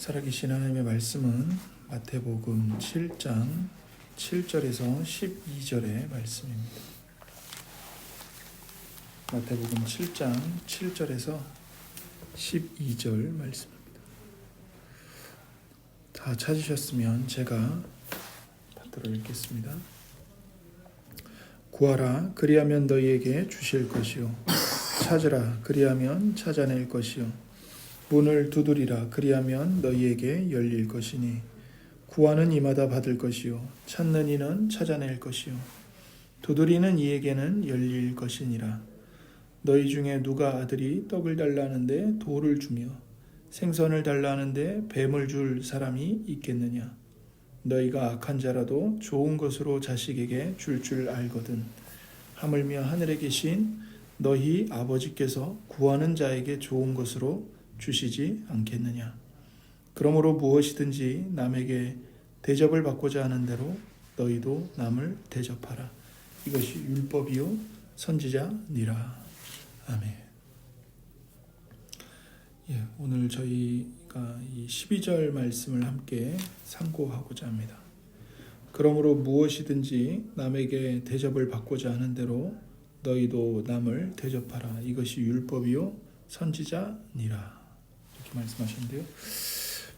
살아계신 하나님의 말씀은 마태복음 7장 7절에서 12절의 말씀입니다. 마태복음 7장 7절에서 12절 말씀입니다. 다 찾으셨으면 제가 받들어 읽겠습니다. 구하라 그리하면 너희에게 주실 것이요 찾으라 그리하면 찾아낼 것이요 문을 두드리라 그리하면 너희에게 열릴 것이니 구하는 이마다 받을 것이요 찾는 이는 찾아낼 것이요 두드리는 이에게는 열릴 것이니라. 너희 중에 누가 아들이 떡을 달라는데 돌을 주며 생선을 달라는데 뱀을 줄 사람이 있겠느냐. 너희가 악한 자라도 좋은 것으로 자식에게 줄 알거든 하물며 하늘에 계신 너희 아버지께서 구하는 자에게 좋은 것으로 주시지 않겠느냐. 그러므로 무엇이든지 남에게 대접을 받고자 하는 대로 너희도 남을 대접하라. 이것이 율법이요 선지자니라. 아멘. 오늘 저희가 이 12절 말씀을 함께 상고하고자 합니다. 그러므로 무엇이든지 남에게 대접을 받고자 하는 대로 너희도 남을 대접하라. 이것이 율법이요 선지자니라. 이렇게 말씀하셨는데요.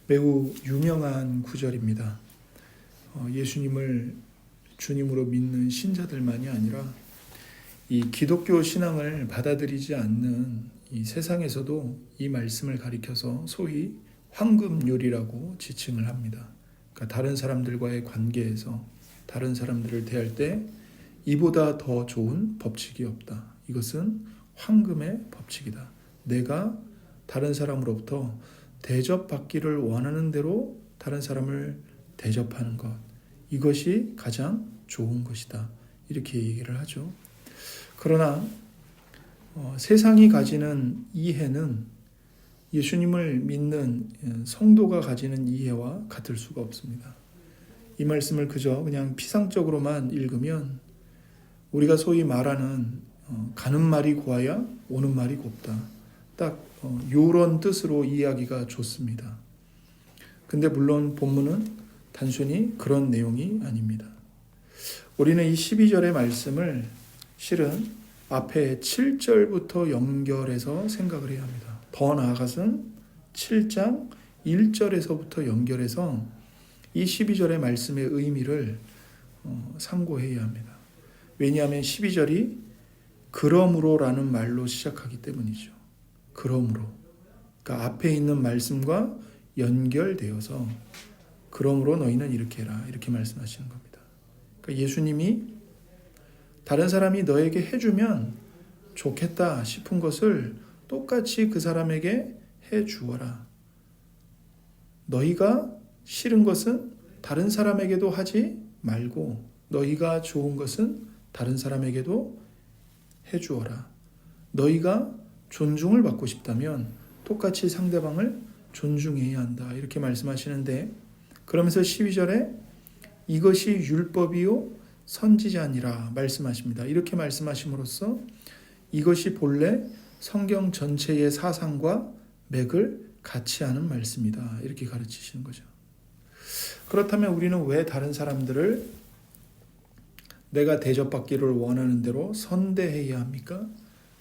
매우 유명한 구절입니다. 예수님을 주님으로 믿는 신자들만이 아니라 이 기독교 신앙을 받아들이지 않는 이 세상에서도 이 말씀을 가리켜서 소위 황금률이라고 지칭을 합니다. 그러니까 다른 사람들과의 관계에서 다른 사람들을 대할 때 이보다 더 좋은 법칙이 없다. 이것은 황금의 법칙이다. 내가 다른 사람으로부터 대접받기를 원하는 대로 다른 사람을 대접하는 것, 이것이 가장 좋은 것이다. 이렇게 얘기를 하죠. 그러나 세상이 가지는 이해는 예수님을 믿는 성도가 가지는 이해와 같을 수가 없습니다. 이 말씀을 그냥 피상적으로만 읽으면 우리가 소위 말하는 가는 말이 고와야 오는 말이 곱다. 딱 요런 뜻으로 이해하기가 좋습니다. 근데 물론 본문은 단순히 그런 내용이 아닙니다. 우리는 이 12절의 말씀을 실은 앞에 7절부터 연결해서 생각을 해야 합니다. 더 나아가서는 7장 1절에서부터 연결해서 이 12절의 말씀의 의미를 상고해야 합니다. 왜냐하면 12절이 그러므로라는 말로 시작하기 때문이죠. 그러므로, 그러니까 앞에 있는 말씀과 연결되어서 그러므로 너희는 이렇게 해라 이렇게 말씀하시는 겁니다. 그러니까 예수님이 다른 사람이 너에게 해주면 좋겠다 싶은 것을 똑같이 그 사람에게 해주어라. 너희가 싫은 것은 다른 사람에게도 하지 말고 너희가 좋은 것은 다른 사람에게도 해주어라. 너희가 존중을 받고 싶다면 똑같이 상대방을 존중해야 한다. 이렇게 말씀하시는데 그러면서 12절에 이것이 율법이요 선지자니라 말씀하십니다. 이렇게 말씀하심으로써 이것이 본래 성경 전체의 사상과 맥을 같이 하는 말씀이다. 이렇게 가르치시는 거죠. 그렇다면 우리는 왜 다른 사람들을 내가 대접받기를 원하는 대로 선대해야 합니까?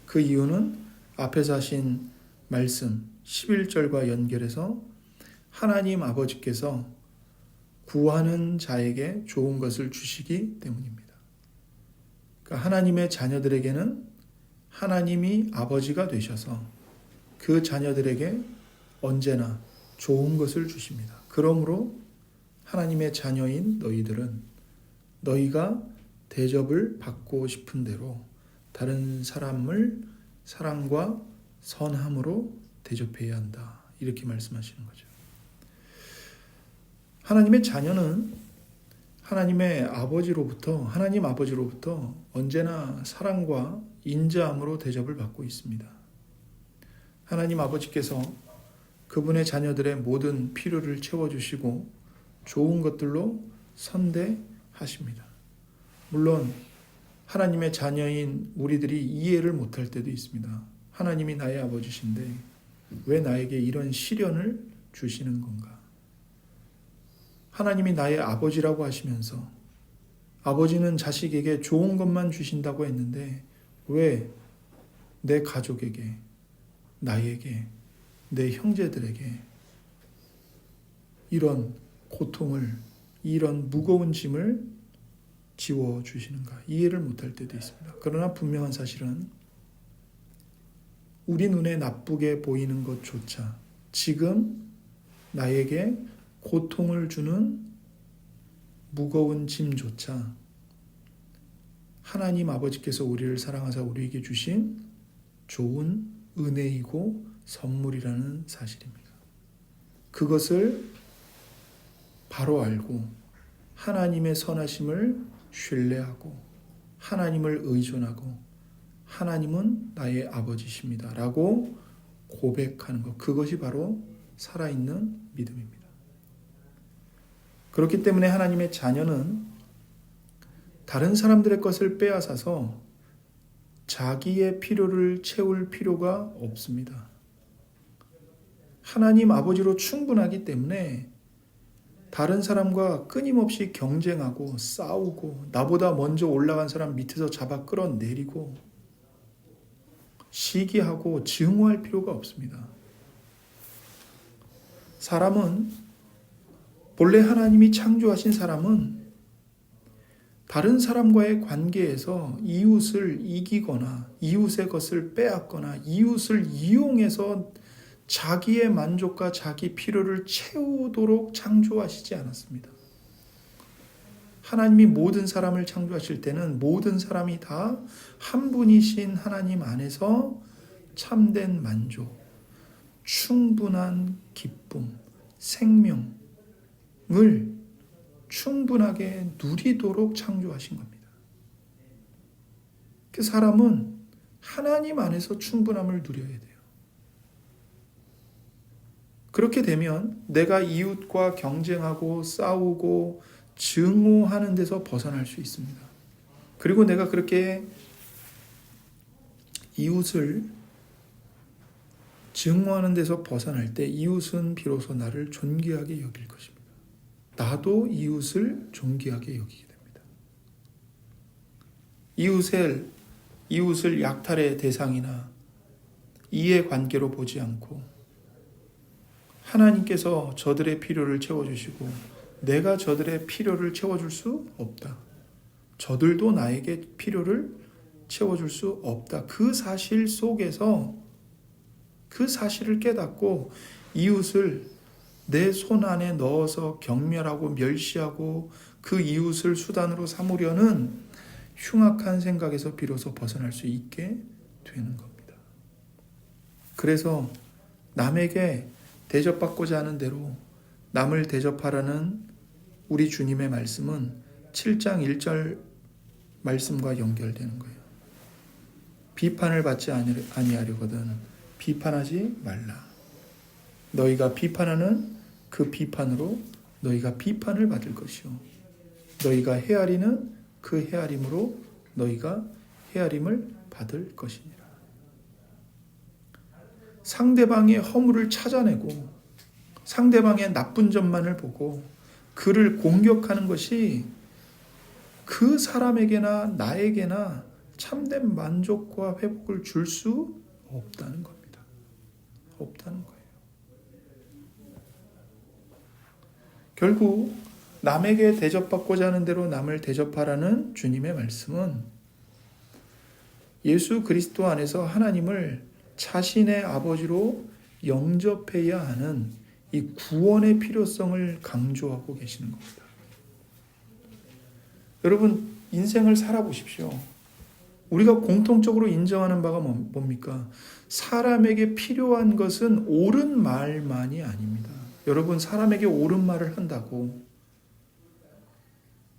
그 이유는 앞에서 하신 말씀 11절과 연결해서 하나님 아버지께서 구하는 자에게 좋은 것을 주시기 때문입니다. 그러니까 하나님의 자녀들에게는 하나님이 아버지가 되셔서 그 자녀들에게 언제나 좋은 것을 주십니다. 그러므로 하나님의 자녀인 너희들은 너희가 대접을 받고 싶은 대로 다른 사람을 사랑과 선함으로 대접해야 한다. 이렇게 말씀하시는 거죠. 하나님의 자녀는 하나님 아버지로부터 언제나 사랑과 인자함으로 대접을 받고 있습니다. 하나님 아버지께서 그분의 자녀들의 모든 필요를 채워주시고 좋은 것들로 선대하십니다. 물론 하나님의 자녀인 우리들이 이해를 못할 때도 있습니다. 하나님이 나의 아버지신데 왜 나에게 이런 시련을 주시는 건가? 하나님이 나의 아버지라고 하시면서 아버지는 자식에게 좋은 것만 주신다고 했는데 왜 내 가족에게, 나에게, 내 형제들에게 이런 고통을, 이런 무거운 짐을 지워주시는가 이해를 못할 때도 있습니다. 그러나 분명한 사실은 우리 눈에 나쁘게 보이는 것조차 지금 나에게 고통을 주는 무거운 짐조차 하나님 아버지께서 우리를 사랑하사 우리에게 주신 좋은 은혜이고 선물이라는 사실입니다. 그것을 바로 알고 하나님의 선하심을 신뢰하고 하나님을 의존하고 하나님은 나의 아버지십니다 라고 고백하는 것, 그것이 바로 살아있는 믿음입니다. 그렇기 때문에 하나님의 자녀는 다른 사람들의 것을 빼앗아서 자기의 필요를 채울 필요가 없습니다. 하나님 아버지로 충분하기 때문에 다른 사람과 끊임없이 경쟁하고 싸우고 나보다 먼저 올라간 사람 밑에서 잡아 끌어내리고 시기하고 증오할 필요가 없습니다. 사람은 본래 하나님이 창조하신 사람은 다른 사람과의 관계에서 이웃을 이기거나 이웃의 것을 빼앗거나 이웃을 이용해서 자기의 만족과 자기 필요를 채우도록 창조하시지 않았습니다. 하나님이 모든 사람을 창조하실 때는 모든 사람이 다 한 분이신 하나님 안에서 참된 만족, 충분한 기쁨, 생명을 충분하게 누리도록 창조하신 겁니다. 그 사람은 하나님 안에서 충분함을 누려야 돼요. 그렇게 되면 내가 이웃과 경쟁하고 싸우고 증오하는 데서 벗어날 수 있습니다. 그리고 내가 그렇게 이웃을 증오하는 데서 벗어날 때 이웃은 비로소 나를 존귀하게 여길 것입니다. 나도 이웃을 존귀하게 여기게 됩니다. 이웃을 약탈의 대상이나 이해관계로 보지 않고 하나님께서 저들의 필요를 채워주시고 내가 저들의 필요를 채워줄 수 없다. 저들도 나에게 필요를 채워줄 수 없다. 그 사실 속에서 그 사실을 깨닫고 이웃을 내 손 안에 넣어서 경멸하고 멸시하고 그 이웃을 수단으로 삼으려는 흉악한 생각에서 비로소 벗어날 수 있게 되는 겁니다. 그래서 남에게 대접받고자 하는 대로 남을 대접하라는 우리 주님의 말씀은 7장 1절 말씀과 연결되는 거예요. 비판을 받지 아니하려거든 비판하지 말라. 너희가 비판하는 그 비판으로 너희가 비판을 받을 것이요 너희가 헤아리는 그 헤아림으로 너희가 헤아림을 받을 것이니라. 상대방의 허물을 찾아내고 상대방의 나쁜 점만을 보고 그를 공격하는 것이 그 사람에게나 나에게나 참된 만족과 회복을 줄 수 없다는 겁니다. 없다는 거예요. 결국 남에게 대접받고자 하는 대로 남을 대접하라는 주님의 말씀은 예수 그리스도 안에서 하나님을 자신의 아버지로 영접해야 하는 이 구원의 필요성을 강조하고 계시는 겁니다. 여러분, 인생을 살아보십시오. 우리가 공통적으로 인정하는 바가 뭡니까? 사람에게 필요한 것은 옳은 말만이 아닙니다. 여러분, 사람에게 옳은 말을 한다고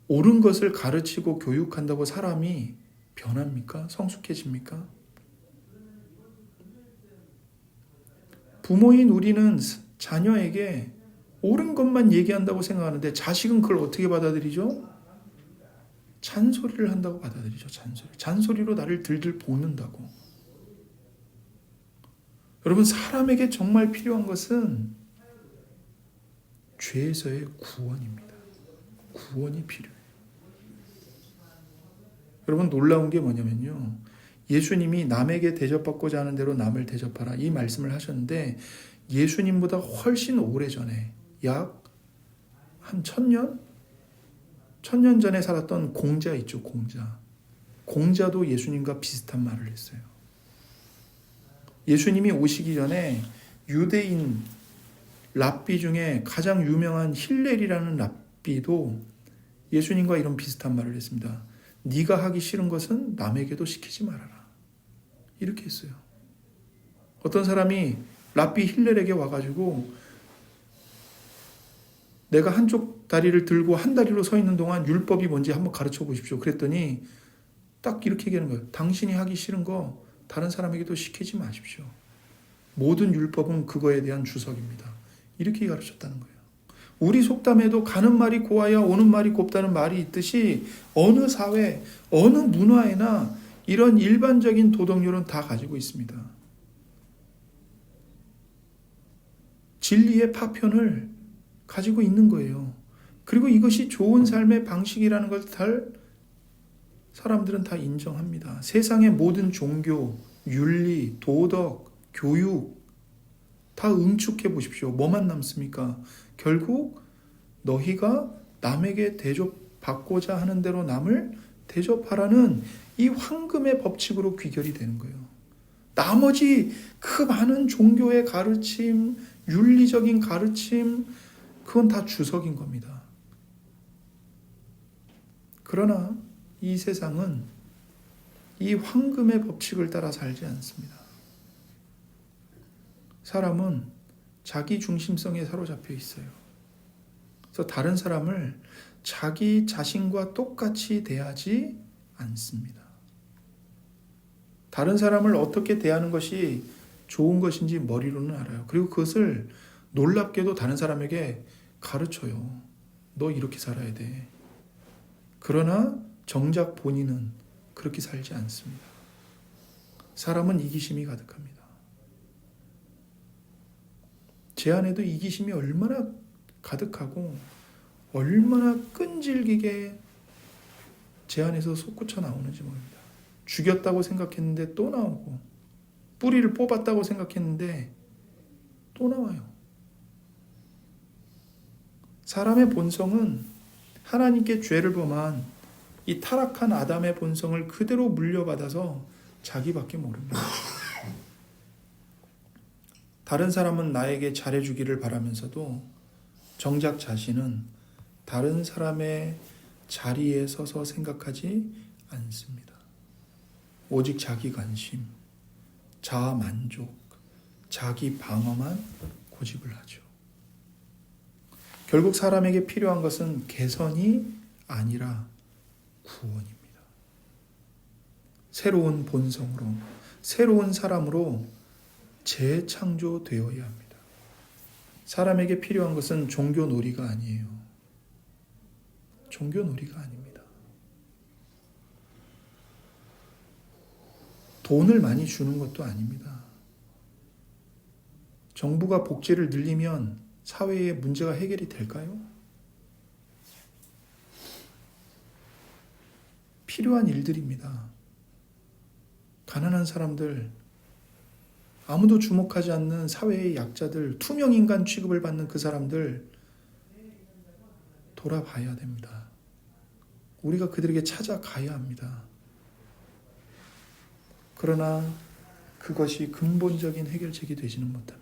옳은 것을 가르치고 교육한다고 사람이 변합니까? 성숙해집니까? 부모인 우리는 자녀에게 옳은 것만 얘기한다고 생각하는데 자식은 그걸 어떻게 받아들이죠? 잔소리를 한다고 받아들이죠. 잔소리로 나를 들들 볶는다고. 여러분, 사람에게 정말 필요한 것은 죄에서의 구원입니다. 구원이 필요해요. 여러분, 놀라운 게 뭐냐면요, 예수님이 남에게 대접받고자 하는 대로 남을 대접하라, 이 말씀을 하셨는데 예수님보다 훨씬 오래전에, 약 한 1000년? 1000년 전에 살았던 공자 있죠, 공자도 예수님과 비슷한 말을 했어요. 예수님이 오시기 전에 유대인 랍비 중에 가장 유명한 힐렐이라는 랍비도 예수님과 이런 비슷한 말을 했습니다. 네가 하기 싫은 것은 남에게도 시키지 말아라, 이렇게 했어요. 어떤 사람이 랍비 힐렐에게 와가지고 내가 한쪽 다리를 들고 한 다리로 서 있는 동안 율법이 뭔지 한번 가르쳐 보십시오. 그랬더니 딱 이렇게 얘기하는 거예요. 당신이 하기 싫은 거 다른 사람에게도 시키지 마십시오. 모든 율법은 그거에 대한 주석입니다. 이렇게 가르쳤다는 거예요. 우리 속담에도 가는 말이 고와야 오는 말이 곱다는 말이 있듯이 어느 사회, 어느 문화에나 이런 일반적인 도덕률은 다 가지고 있습니다. 진리의 파편을 가지고 있는 거예요. 그리고 이것이 좋은 삶의 방식이라는 걸 사람들은 다 인정합니다. 세상의 모든 종교, 윤리, 도덕, 교육 다 응축해 보십시오. 뭐만 남습니까? 결국 너희가 남에게 대접받고자 하는 대로 남을 대접하라는 이 황금의 법칙으로 귀결이 되는 거예요. 나머지 그 많은 종교의 가르침, 윤리적인 가르침, 그건 다 주석인 겁니다. 그러나 이 세상은 이 황금의 법칙을 따라 살지 않습니다. 사람은 자기 중심성에 사로잡혀 있어요. 그래서 다른 사람을 자기 자신과 똑같이 대하지 않습니다. 다른 사람을 어떻게 대하는 것이 좋은 것인지 머리로는 알아요. 그리고 그것을 놀랍게도 다른 사람에게 가르쳐요. 너 이렇게 살아야 돼. 그러나 정작 본인은 그렇게 살지 않습니다. 사람은 이기심이 가득합니다. 제 안에도 이기심이 얼마나 가득하고 얼마나 끈질기게 제 안에서 솟구쳐 나오는지 모릅니다. 죽였다고 생각했는데 또 나오고, 뿌리를 뽑았다고 생각했는데 또 나와요. 사람의 본성은 하나님께 죄를 범한 이 타락한 아담의 본성을 그대로 물려받아서 자기밖에 모릅니다. 다른 사람은 나에게 잘해주기를 바라면서도 정작 자신은 다른 사람의 자리에 서서 생각하지 않습니다. 오직 자기 관심, 자아 만족, 자기 방어만 고집을 하죠. 결국 사람에게 필요한 것은 개선이 아니라 구원입니다. 새로운 본성으로, 새로운 사람으로 재창조되어야 합니다. 사람에게 필요한 것은 종교놀이가 아니에요. 종교놀이가 아닙니다. 돈을 많이 주는 것도 아닙니다. 정부가 복지를 늘리면 사회의 문제가 해결이 될까요? 필요한 일들입니다. 가난한 사람들, 아무도 주목하지 않는 사회의 약자들, 투명인간 취급을 받는 그 사람들 돌아봐야 됩니다. 우리가 그들에게 찾아가야 합니다. 그러나 그것이 근본적인 해결책이 되지는 못합니다.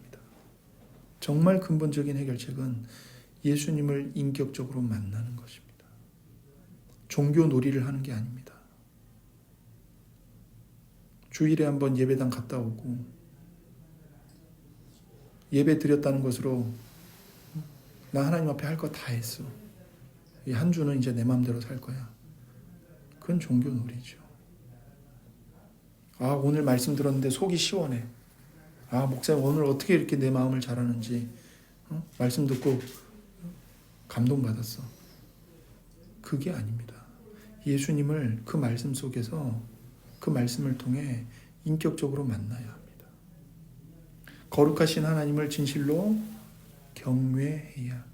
정말 근본적인 해결책은 예수님을 인격적으로 만나는 것입니다. 종교 놀이를 하는 게 아닙니다. 주일에 한번 예배당 갔다 오고 예배 드렸다는 것으로 나 하나님 앞에 할 거 다 했어. 이 한 주는 이제 내 마음대로 살 거야. 그건 종교 놀이죠. 아, 오늘 말씀 들었는데 속이 시원해. 아, 목사님 오늘 어떻게 이렇게 내 마음을 잘하는지 말씀 듣고 감동받았어. 그게 아닙니다. 예수님을 그 말씀 속에서 그 말씀을 통해 인격적으로 만나야 합니다. 거룩하신 하나님을 진실로 경외해야 합니다.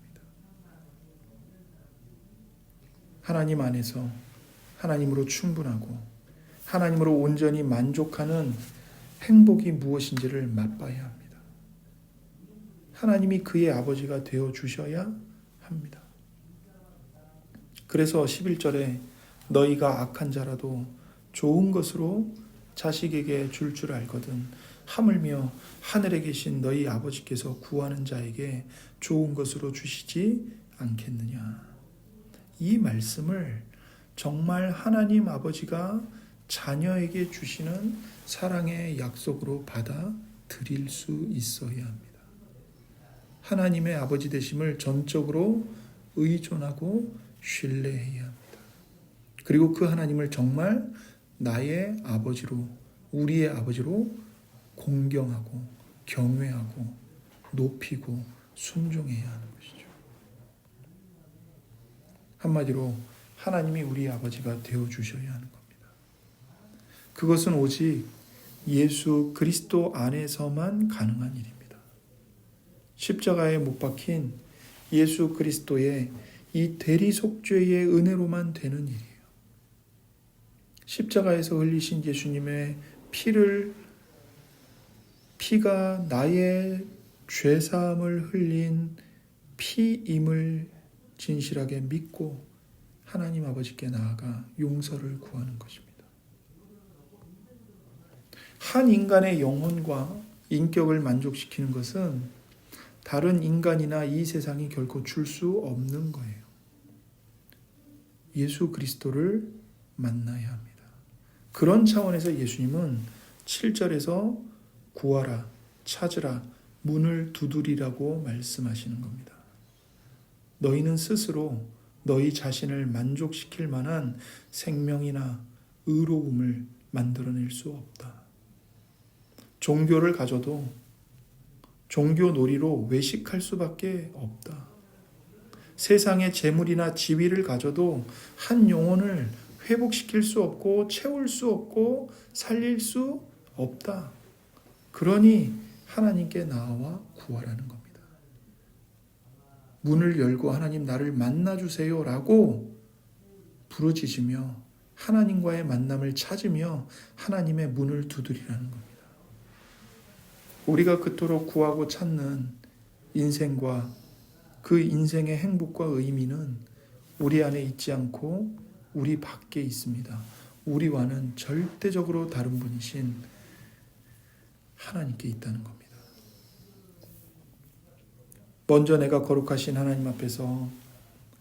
하나님 안에서 하나님으로 충분하고 하나님으로 온전히 만족하는 행복이 무엇인지를 맛봐야 합니다. 하나님이 그의 아버지가 되어 주셔야 합니다. 그래서 11절에 너희가 악한 자라도 좋은 것으로 자식에게 줄 알거든 하물며 하늘에 계신 너희 아버지께서 구하는 자에게 좋은 것으로 주시지 않겠느냐. 이 말씀을 정말 하나님 아버지가 자녀에게 주시는 사랑의 약속으로 받아들일 수 있어야 합니다. 하나님의 아버지 되심을 전적으로 의존하고 신뢰해야 합니다. 그리고 그 하나님을 정말 나의 아버지로, 우리의 아버지로 공경하고 경외하고 높이고 순종해야 하는 것이죠. 한마디로 하나님이 우리의 아버지가 되어주셔야 하는 겁니다. 그것은 오직 예수 그리스도 안에서만 가능한 일입니다. 십자가에 못 박힌 예수 그리스도의 이 대리속죄의 은혜로만 되는 일이에요. 십자가에서 흘리신 예수님의 피가 나의 죄사함을 흘린 피임을 진실하게 믿고 하나님 아버지께 나아가 용서를 구하는 것입니다. 한 인간의 영혼과 인격을 만족시키는 것은 다른 인간이나 이 세상이 결코 줄 수 없는 거예요. 예수 그리스도를 만나야 합니다. 그런 차원에서 예수님은 7절에서 구하라, 찾으라, 문을 두드리라고 말씀하시는 겁니다. 너희는 스스로 너희 자신을 만족시킬 만한 생명이나 의로움을 만들어낼 수 없다. 종교를 가져도 종교 놀이로 외식할 수밖에 없다. 세상의 재물이나 지위를 가져도 한 영혼을 회복시킬 수 없고 채울 수 없고 살릴 수 없다. 그러니 하나님께 나와 구하라는 겁니다. 문을 열고 하나님 나를 만나주세요 라고 부르짖으며 하나님과의 만남을 찾으며 하나님의 문을 두드리라는 겁니다. 우리가 그토록 구하고 찾는 인생과 그 인생의 행복과 의미는 우리 안에 있지 않고 우리 밖에 있습니다. 우리와는 절대적으로 다른 분이신 하나님께 있다는 겁니다. 먼저 내가 거룩하신 하나님 앞에서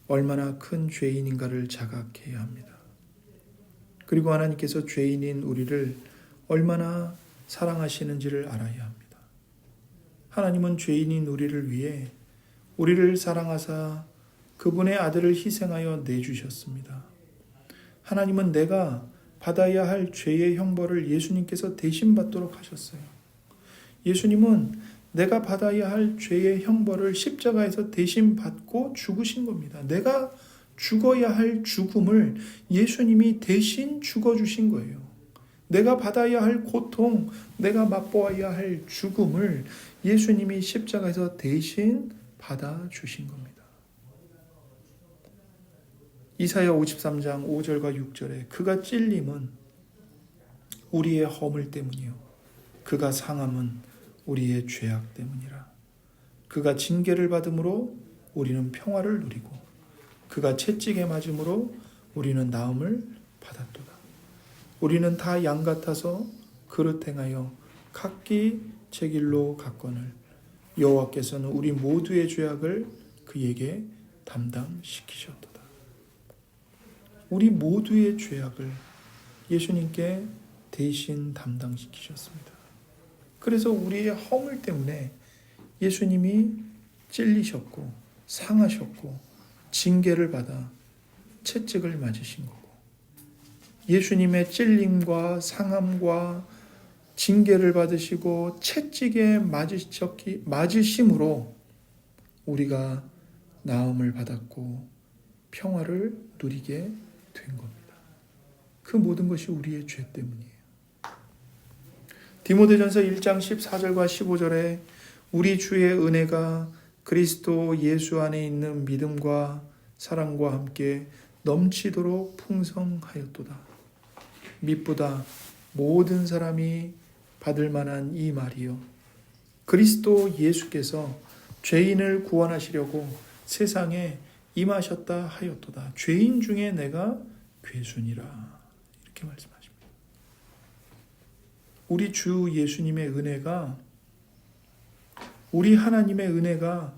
얼마나 큰 죄인인가를 자각해야 합니다. 그리고 하나님께서 죄인인 우리를 얼마나 사랑하시는지를 알아야 합니다. 하나님은 죄인인 우리를 위해 우리를 사랑하사 그분의 아들을 희생하여 내주셨습니다. 하나님은 내가 받아야 할 죄의 형벌을 예수님께서 대신 받도록 하셨어요. 예수님은 내가 받아야 할 죄의 형벌을 십자가에서 대신 받고 죽으신 겁니다. 내가 죽어야 할 죽음을 예수님이 대신 죽어주신 거예요. 내가 받아야 할 고통, 내가 맛보아야 할 죽음을 예수님이 십자가에서 대신 받아주신 겁니다. 이사야 53장 5절과 6절에 그가 찔림은 우리의 허물 때문이요 그가 상함은 우리의 죄악 때문이라. 그가 징계를 받음으로 우리는 평화를 누리고 그가 채찍에 맞음으로 우리는 나음을 받았도다. 우리는 다 양 같아서 그릇 행하여 각기 제 길로 갔거늘 여호와께서는 우리 모두의 죄악을 그에게 담당시키셨도다. 우리 모두의 죄악을 예수님께 대신 담당시키셨습니다. 그래서 우리의 허물 때문에 예수님이 찔리셨고 상하셨고 징계를 받아 채찍을 맞으신 거고 예수님의 찔림과 상함과 징계를 받으시고 채찍에 맞으심으로 우리가 나음을 받았고 평화를 누리게 된 겁니다. 그 모든 것이 우리의 죄 때문이에요. 디모데전서 1장 14절과 15절에 우리 주의 은혜가 그리스도 예수 안에 있는 믿음과 사랑과 함께 넘치도록 풍성하였도다. mit보다 모든 사람이 받을 만한 이 말이요, 그리스도 예수께서 죄인을 구원하시려고 세상에 임하셨다 하였도다. 죄인 중에 내가 괴순이라. 이렇게 말씀하십니다. 우리 주 예수님의 은혜가, 우리 하나님의 은혜가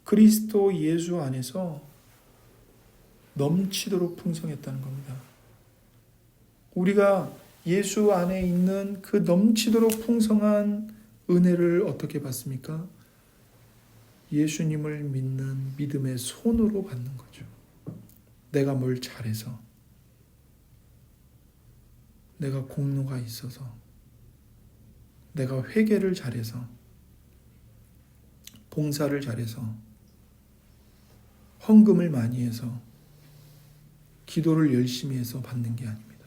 그리스도 예수 안에서 넘치도록 풍성했다는 겁니다. 우리가 예수 안에 있는 그 넘치도록 풍성한 은혜를 어떻게 받습니까? 예수님을 믿는 믿음의 손으로 받는 거죠. 내가 뭘 잘해서, 내가 공로가 있어서, 내가 회개를 잘해서, 봉사를 잘해서, 헌금을 많이 해서, 기도를 열심히 해서 받는 게 아닙니다.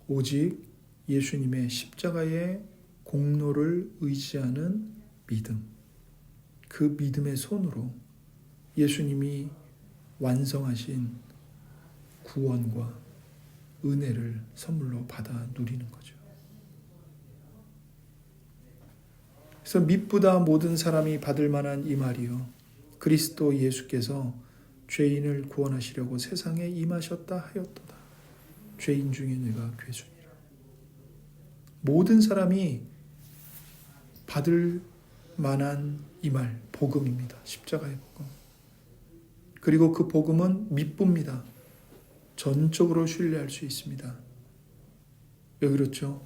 오직 예수님의 십자가의 공로를 의지하는 믿음, 그 믿음의 손으로 예수님이 완성하신 구원과 은혜를 선물로 받아 누리는 거죠. 그래서 mit보다 모든 사람이 받을 만한 이 말이요, 그리스도 예수께서 죄인을 구원하시려고 세상에 임하셨다 하였도다. 죄인 중에 내가 괴순이라. 모든 사람이 받을 만한 이 말, 복음입니다. 십자가의 복음. 그리고 그 복음은 mit부입니다. 전적으로 신뢰할 수 있습니다. 왜 그렇죠?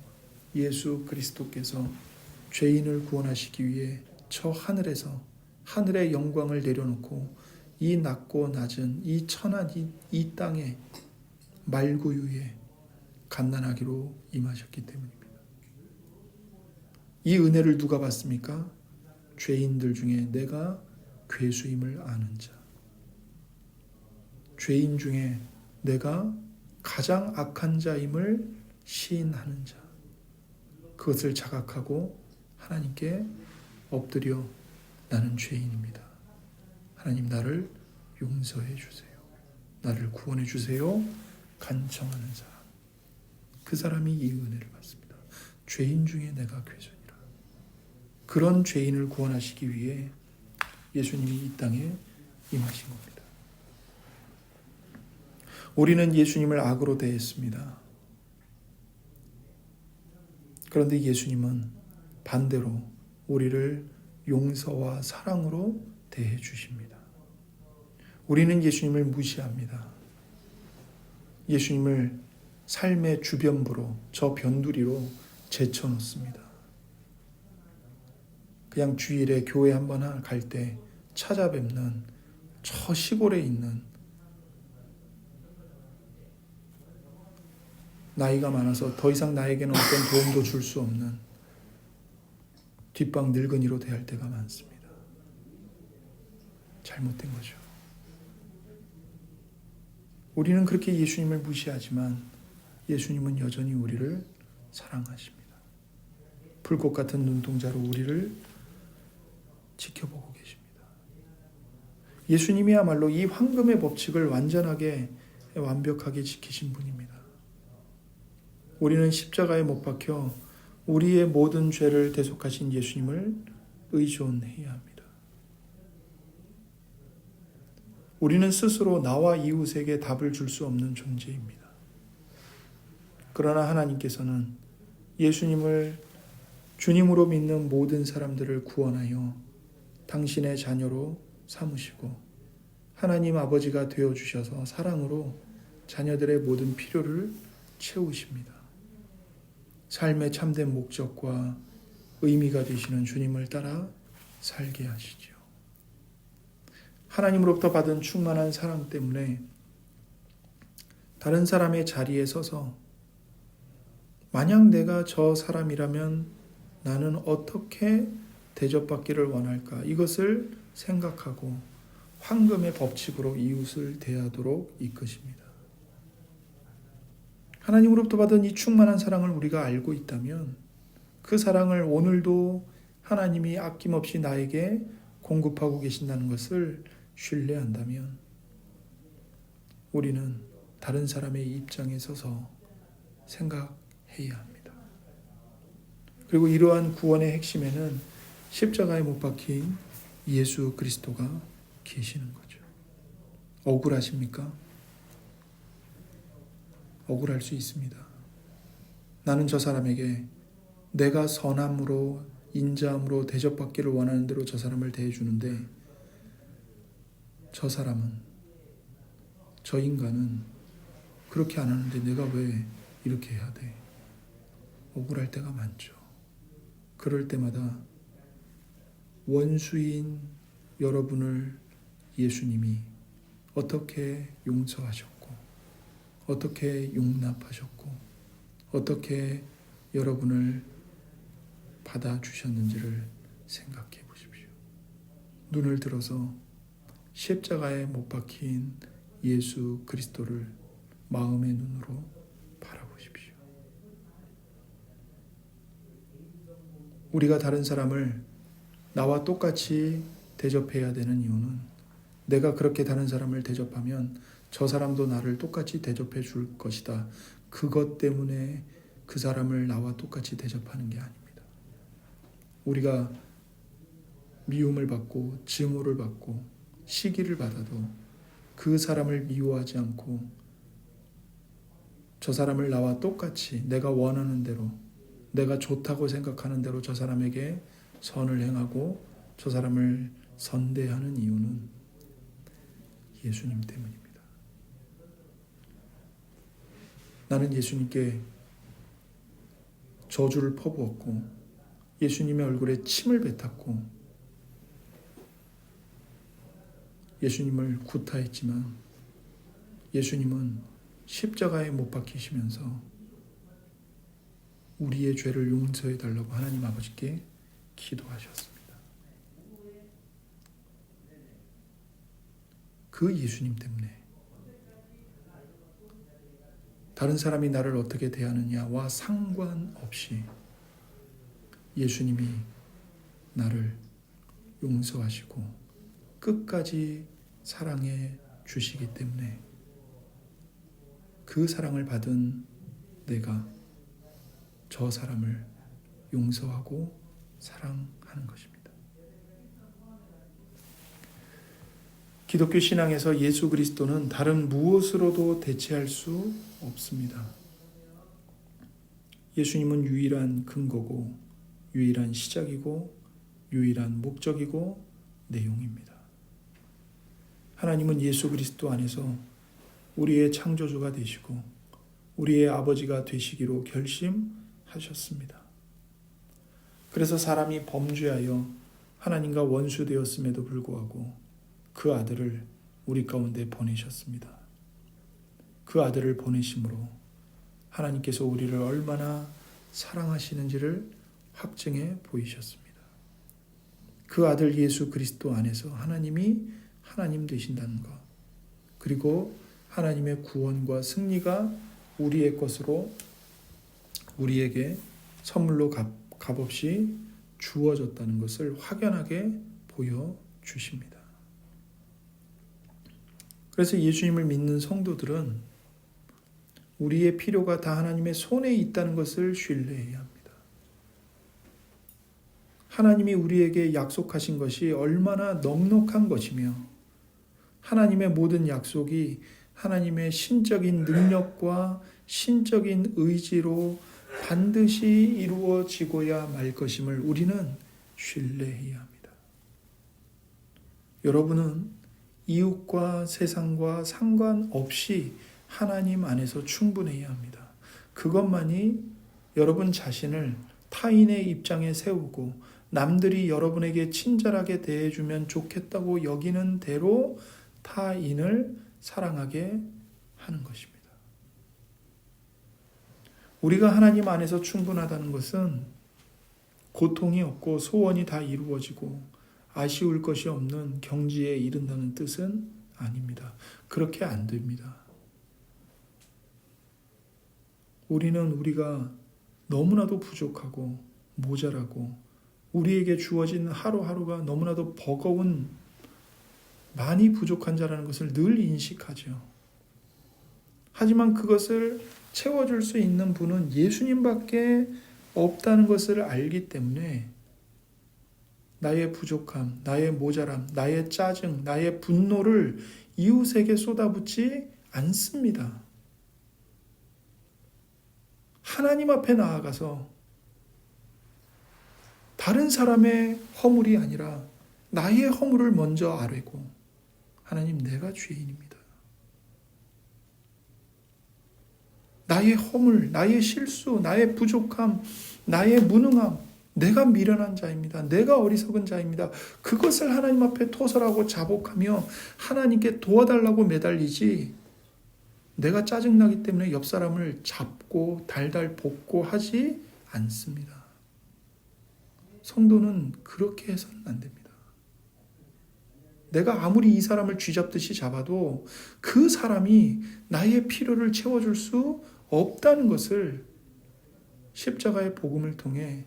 예수 그리스도께서 죄인을 구원하시기 위해 저 하늘에서 하늘의 영광을 내려놓고 이 낮고 낮은 이 천한 이 땅에 말구유에 갓난아기로 임하셨기 때문입니다. 이 은혜를 누가 받습니까? 죄인들 중에 내가 괴수임을 아는 자. 죄인 중에 내가 가장 악한 자임을 시인하는 자. 그것을 자각하고 하나님께 엎드려 나는 죄인입니다. 하나님 나를 용서해 주세요. 나를 구원해 주세요. 간청하는 사람. 그 사람이 이 은혜를 받습니다. 죄인 중에 내가 괴순이라. 그런 죄인을 구원하시기 위해 예수님이 이 땅에 임하신 겁니다. 우리는 예수님을 악으로 대했습니다. 그런데 예수님은 반대로 우리를 용서와 사랑으로 대해 주십니다. 우리는 예수님을 무시합니다. 예수님을 삶의 주변부로, 저 변두리로 제쳐놓습니다. 그냥 주일에 교회 한번 갈 때 찾아뵙는 저 시골에 있는 나이가 많아서 더 이상 나에게는 어떤 도움도 줄 수 없는 뒷방 늙은이로 대할 때가 많습니다. 잘못된 거죠. 우리는 그렇게 예수님을 무시하지만 예수님은 여전히 우리를 사랑하십니다. 불꽃 같은 눈동자로 우리를 지켜보고 계십니다. 예수님이야말로 이 황금의 법칙을 완벽하게 지키신 분입니다. 우리는 십자가에 못 박혀 우리의 모든 죄를 대속하신 예수님을 의존해야 합니다. 우리는 스스로 나와 이웃에게 답을 줄 수 없는 존재입니다. 그러나 하나님께서는 예수님을 주님으로 믿는 모든 사람들을 구원하여 당신의 자녀로 삼으시고 하나님 아버지가 되어주셔서 사랑으로 자녀들의 모든 필요를 채우십니다. 삶의 참된 목적과 의미가 되시는 주님을 따라 살게 하시죠. 하나님으로부터 받은 충만한 사랑 때문에 다른 사람의 자리에 서서 만약 내가 저 사람이라면 나는 어떻게 대접받기를 원할까? 이것을 생각하고 황금의 법칙으로 이웃을 대하도록 이끄십니다. 하나님으로부터 받은 이 충만한 사랑을 우리가 알고 있다면 그 사랑을 오늘도 하나님이 아낌없이 나에게 공급하고 계신다는 것을 신뢰한다면 우리는 다른 사람의 입장에 서서 생각해야 합니다. 그리고 이러한 구원의 핵심에는 십자가에 못 박힌 예수 그리스도가 계시는 거죠. 억울하십니까? 억울할 수 있습니다. 나는 저 사람에게 내가 선함으로 인자함으로 대접받기를 원하는 대로 저 사람을 대해주는데 저 사람은, 저 인간은 그렇게 안 하는데 내가 왜 이렇게 해야 돼? 억울할 때가 많죠. 그럴 때마다 원수인 여러분을 예수님이 어떻게 용서하셨고, 어떻게 용납하셨고, 어떻게 여러분을 받아주셨는지를 생각해 보십시오. 눈을 들어서 십자가에 못 박힌 예수 그리스도를 마음의 눈으로 바라보십시오. 우리가 다른 사람을 나와 똑같이 대접해야 되는 이유는 내가 그렇게 다른 사람을 대접하면 저 사람도 나를 똑같이 대접해 줄 것이다. 그것 때문에 그 사람을 나와 똑같이 대접하는 게 아닙니다. 우리가 미움을 받고 증오를 받고 시기를 받아도 그 사람을 미워하지 않고 저 사람을 나와 똑같이 내가 원하는 대로, 내가 좋다고 생각하는 대로 저 사람에게 선을 행하고 저 사람을 선대하는 이유는 예수님 때문입니다. 나는 예수님께 저주를 퍼부었고 예수님의 얼굴에 침을 뱉었고 예수님을 구타했지만 예수님은 십자가에 못 박히시면서 우리의 죄를 용서해 달라고 하나님 아버지께 기도하셨습니다. 그 예수님 때문에 다른 사람이 나를 어떻게 대하느냐와 상관없이 예수님이 나를 용서하시고 끝까지 사랑해 주시기 때문에 그 사랑을 받은 내가 저 사람을 용서하고 사랑하는 것입니다. 기독교 신앙에서 예수 그리스도는 다른 무엇으로도 대체할 수 없습니다. 예수님은 유일한 근거고 유일한 시작이고 유일한 목적이고 내용입니다. 하나님은 예수 그리스도 안에서 우리의 창조주가 되시고 우리의 아버지가 되시기로 결심하셨습니다. 그래서 사람이 범죄하여 하나님과 원수되었음에도 불구하고 그 아들을 우리 가운데 보내셨습니다. 그 아들을 보내심으로 하나님께서 우리를 얼마나 사랑하시는지를 확증해 보이셨습니다. 그 아들 예수 그리스도 안에서 하나님이 하나님 되신다는 것, 그리고 하나님의 구원과 승리가 우리의 것으로 우리에게 선물로 값없이 주어졌다는 것을 확연하게 보여주십니다. 그래서 예수님을 믿는 성도들은 우리의 필요가 다 하나님의 손에 있다는 것을 신뢰해야 합니다. 하나님이 우리에게 약속하신 것이 얼마나 넉넉한 것이며 하나님의 모든 약속이 하나님의 신적인 능력과 신적인 의지로 반드시 이루어지고야 말 것임을 우리는 신뢰해야 합니다. 여러분은 이웃과 세상과 상관없이 하나님 안에서 충분해야 합니다. 그것만이 여러분 자신을 타인의 입장에 세우고 남들이 여러분에게 친절하게 대해주면 좋겠다고 여기는 대로 타인을 사랑하게 하는 것입니다. 우리가 하나님 안에서 충분하다는 것은 고통이 없고 소원이 다 이루어지고 아쉬울 것이 없는 경지에 이른다는 뜻은 아닙니다. 그렇게 안 됩니다. 우리는 우리가 너무나도 부족하고 모자라고 우리에게 주어진 하루하루가 너무나도 버거운 많이 부족한 자라는 것을 늘 인식하죠. 하지만 그것을 채워줄 수 있는 분은 예수님밖에 없다는 것을 알기 때문에 나의 부족함, 나의 모자람, 나의 짜증, 나의 분노를 이웃에게 쏟아붓지 않습니다. 하나님 앞에 나아가서 다른 사람의 허물이 아니라 나의 허물을 먼저 아뢰고, 하나님, 내가 죄인입니다. 나의 허물, 나의 실수, 나의 부족함, 나의 무능함, 내가 미련한 자입니다. 내가 어리석은 자입니다. 그것을 하나님 앞에 토설하고 자복하며 하나님께 도와달라고 매달리지, 내가 짜증나기 때문에 옆 사람을 잡고 달달 볶고 하지 않습니다. 성도는 그렇게 해서는 안 됩니다. 내가 아무리 이 사람을 쥐잡듯이 잡아도 그 사람이 나의 필요를 채워줄 수 없다는 것을 십자가의 복음을 통해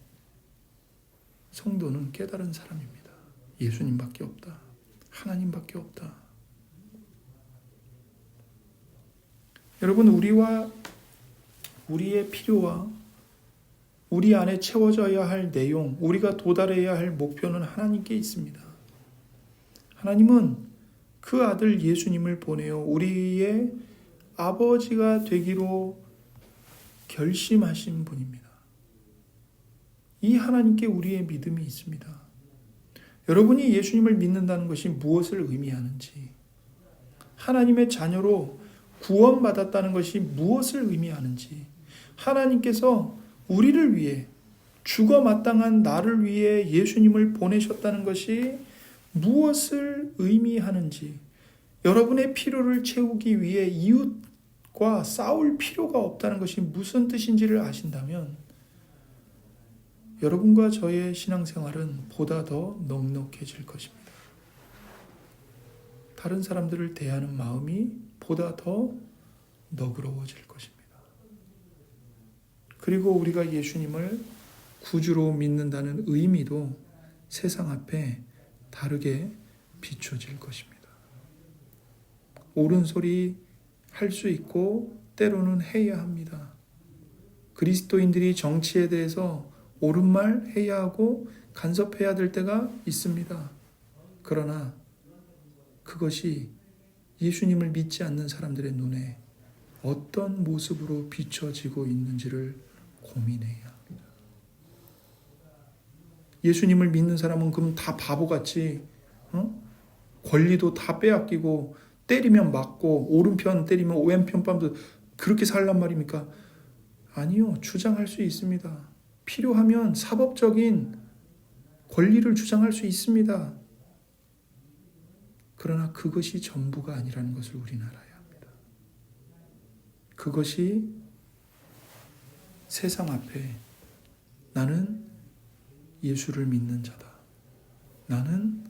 성도는 깨달은 사람입니다. 예수님밖에 없다. 하나님밖에 없다. 여러분, 우리의 필요와 우리 안에 채워져야 할 내용, 우리가 도달해야 할 목표는 하나님께 있습니다. 하나님은 그 아들 예수님을 보내어 우리의 아버지가 되기로 결심하신 분입니다. 이 하나님께 우리의 믿음이 있습니다. 여러분이 예수님을 믿는다는 것이 무엇을 의미하는지, 하나님의 자녀로 구원받았다는 것이 무엇을 의미하는지, 하나님께서 우리를 위해 죽어 마땅한 나를 위해 예수님을 보내셨다는 것이 무엇을 의미하는지, 여러분의 필요를 채우기 위해 이웃과 싸울 필요가 없다는 것이 무슨 뜻인지를 아신다면 여러분과 저의 신앙생활은 보다 더 넉넉해질 것입니다. 다른 사람들을 대하는 마음이 보다 더 너그러워질 것입니다. 그리고 우리가 예수님을 구주로 믿는다는 의미도 세상 앞에 다르게 비춰질 것입니다. 옳은 소리 할 수 있고 때로는 해야 합니다. 그리스도인들이 정치에 대해서 옳은 말 해야 하고 간섭해야 될 때가 있습니다. 그러나 그것이 예수님을 믿지 않는 사람들의 눈에 어떤 모습으로 비춰지고 있는지를 고민해야 합니다. 예수님을 믿는 사람은 그럼 다 바보같이 권리도 다 빼앗기고 때리면 맞고 오른편 때리면 왼편 뺨도 그렇게 살란 말입니까? 아니요. 주장할 수 있습니다. 필요하면 사법적인 권리를 주장할 수 있습니다. 그러나 그것이 전부가 아니라는 것을 우리는 알아야 합니다. 그것이 세상 앞에 나는 예수를 믿는 자다. 나는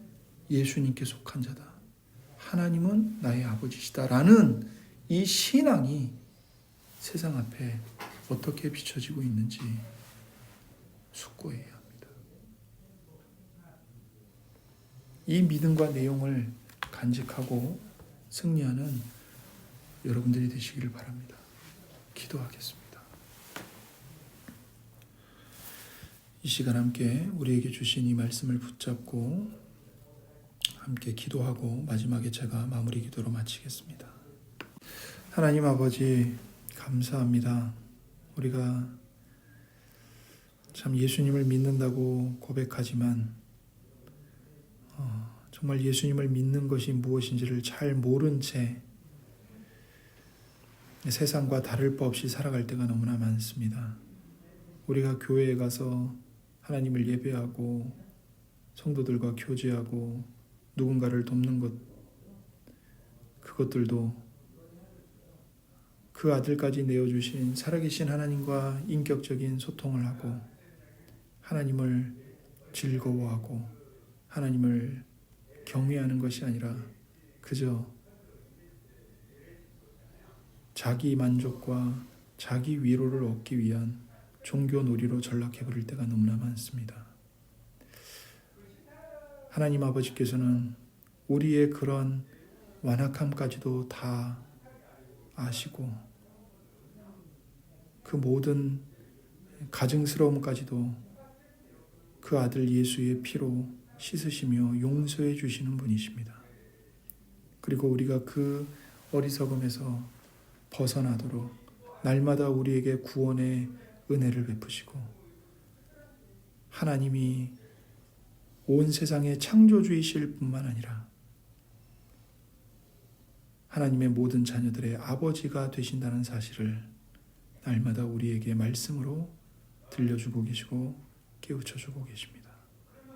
예수님께 속한 자다. 하나님은 나의 아버지시다. 라는 이 신앙이 세상 앞에 어떻게 비춰지고 있는지 숙고해야 합니다. 이 믿음과 내용을 간직하고 승리하는 여러분들이 되시기를 바랍니다. 기도하겠습니다. 이 시간 함께 우리에게 주신 이 말씀을 붙잡고 함께 기도하고 마지막에 제가 마무리 기도로 마치겠습니다. 하나님 아버지, 감사합니다. 우리가 참 예수님을 믿는다고 고백하지만 정말 예수님을 믿는 것이 무엇인지를 잘 모른 채 세상과 다를 바 없이 살아갈 때가 너무나 많습니다. 우리가 교회에 가서 하나님을 예배하고 성도들과 교제하고 누군가를 돕는 것, 그것들도 그 아들까지 내어주신 살아계신 하나님과 인격적인 소통을 하고 하나님을 즐거워하고 하나님을 경외하는 것이 아니라 그저 자기 만족과 자기 위로를 얻기 위한 종교 놀이로 전락해버릴 때가 너무나 많습니다. 하나님 아버지께서는 우리의 그런 완악함까지도 다 아시고 그 모든 가증스러움까지도 그 아들 예수의 피로 씻으시며 용서해 주시는 분이십니다. 그리고 우리가 그 어리석음에서 벗어나도록 날마다 우리에게 구원의 은혜를 베푸시고 하나님이 온 세상의 창조주이실 뿐만 아니라 하나님의 모든 자녀들의 아버지가 되신다는 사실을 날마다 우리에게 말씀으로 들려주고 계시고 깨우쳐주고 계십니다.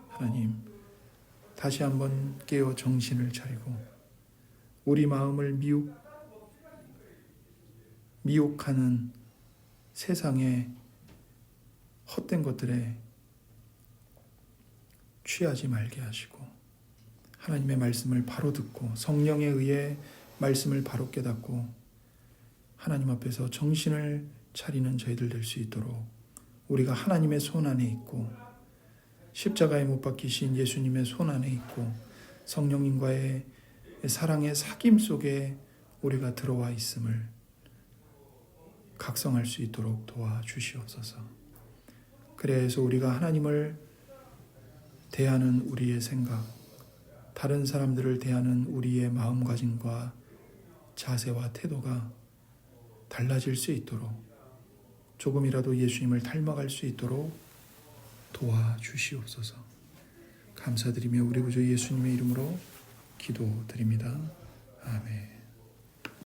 하나님, 다시 한번 깨어 정신을 차리고 우리 마음을 미혹하는 세상의 헛된 것들에 취하지 말게 하시고 하나님의 말씀을 바로 듣고 성령에 의해 말씀을 바로 깨닫고 하나님 앞에서 정신을 차리는 저희들 될 수 있도록 우리가 하나님의 손 안에 있고 십자가에 못 박히신 예수님의 손 안에 있고 성령님과의 사랑의 사귐 속에 우리가 들어와 있음을 각성할 수 있도록 도와주시옵소서. 그래서 우리가 하나님을 대하는 우리의 생각, 다른 사람들을 대하는 우리의 마음가짐과 자세와 태도가 달라질 수 있도록 조금이라도 예수님을 닮아갈 수 있도록 도와주시옵소서. 감사드리며 우리 구주 예수님의 이름으로 기도드립니다. 아멘.